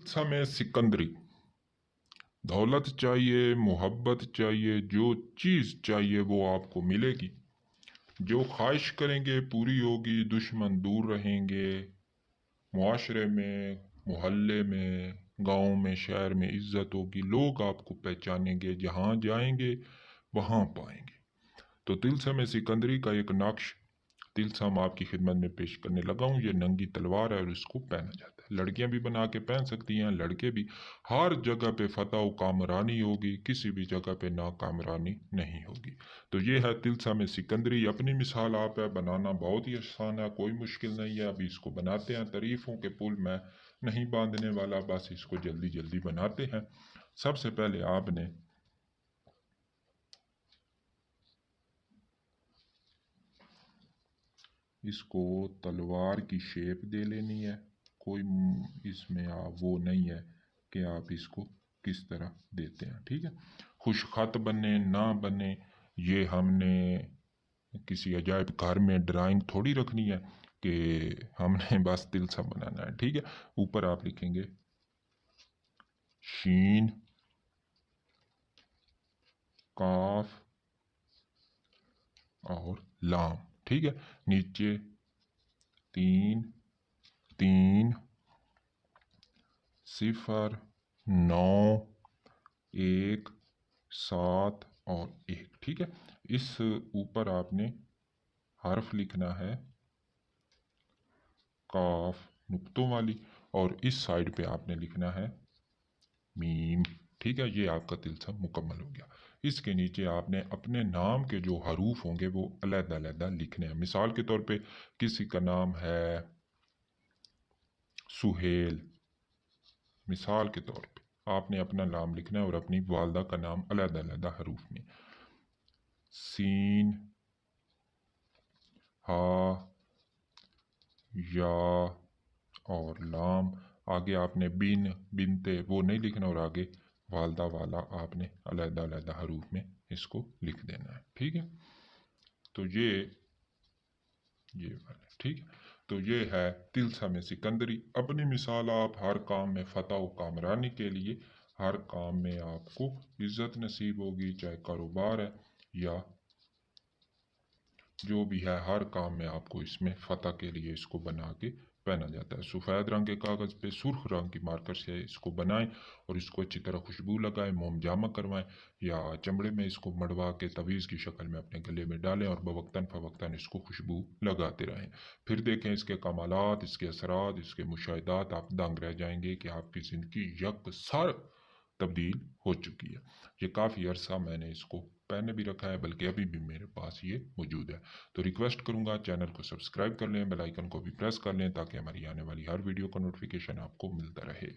समय सिकंदरी। दौलत चाहिए, मोहब्बत चाहिए, जो चीज़ चाहिए वो आपको मिलेगी। जो ख्वाहिश करेंगे पूरी होगी, दुश्मन दूर रहेंगे। मुआशरे में, मोहल्ले में, गांव में, शहर में इज्जत होगी, लोग आपको पहचानेंगे, जहां जाएंगे वहां पाएंगे। तो तिलस्म सिकंदरी का एक नक्श तिलस्म आपकी खिदमत में पेश करने लगा हूँ। ये नंगी तलवार है और इसको पहना जाता है। लड़कियां भी बना के पहन सकती हैं, लड़के भी। हर जगह पे फतह व कामरानी होगी, किसी भी जगह पे नाकामरानी नहीं होगी। तो ये है तिलस्म सिकंदरी। अपनी मिसाल आप है, बनाना बहुत ही आसान है, कोई मुश्किल नहीं है। अभी इसको बनाते हैं। तारीफों के पुल मैं नहीं बांधने वाला, बस इसको जल्दी जल्दी बनाते हैं। सबसे पहले आपने इसको तलवार की शेप दे लेनी है। कोई इसमें आप वो नहीं है कि आप इसको किस तरह देते हैं, ठीक है। खुशखत बने ना बने, ये हमने किसी अजायब घर में ड्राइंग थोड़ी रखनी है कि हमने बस तिलस्म बनाना है, ठीक है। ऊपर आप लिखेंगे शीन, काफ और लाम, ठीक है। नीचे 3 3 0 9 1 7 और 1, ठीक है। इस ऊपर आपने हर्फ लिखना है काफ नुक्तों वाली, और इस साइड पे आपने लिखना है मीम, ठीक है। ये आपका तिलस्म मुकम्मल हो गया। इसके नीचे आपने अपने नाम के जो हरूफ होंगे वो अलग-अलग लिखने हैं। मिसाल के तौर पे किसी का नाम है सुहेल, मिसाल के तौर पे आपने अपना नाम लिखना है और अपनी वालदा का नाम अलग-अलग हरूफ में। सीन, हा, या और लाम। आगे आपने बिन, बिनते वो नहीं लिखना, और आगे वालदा वाला आपने अलग-अलग हरूफ में इसको लिख देना है, ठीक है। तो ये वाला, ठीक है। तो ये है तिलस्म सिकंदरी। अपनी मिसाल आप हर काम में फतह व कामरानी के लिए, हर काम में आपको इज्जत नसीब होगी, चाहे कारोबार है या जो भी है, हर काम में आपको इसमें फतह के लिए इसको बना के पहना जाता है। सफ़ेद रंग के कागज़ पे सुर्ख रंग की मार्कर से इसको बनाएं और इसको अच्छी तरह खुशबू लगाएं, मोम जामा करवाएं या चमड़े में इसको मड़वा के तवीज़ की शक्ल में अपने गले में डालें और बवक्तन फ़वक्तन इसको खुशबू लगाते रहें। फिर देखें इसके कमालात, इसके असरात, इसके मुशाहिदात। आप दंग रह जाएंगे कि आपकी ज़िंदगी यकसर तब्दील हो चुकी है। ये काफ़ी अरसा मैंने इसको पहने भी रखा है, बल्कि अभी भी मेरे पास ये मौजूद है। तो रिक्वेस्ट करूंगा चैनल को सब्सक्राइब कर लें, बेल आइकन को भी प्रेस कर लें ताकि हमारी आने वाली हर वीडियो का नोटिफिकेशन आपको मिलता रहे।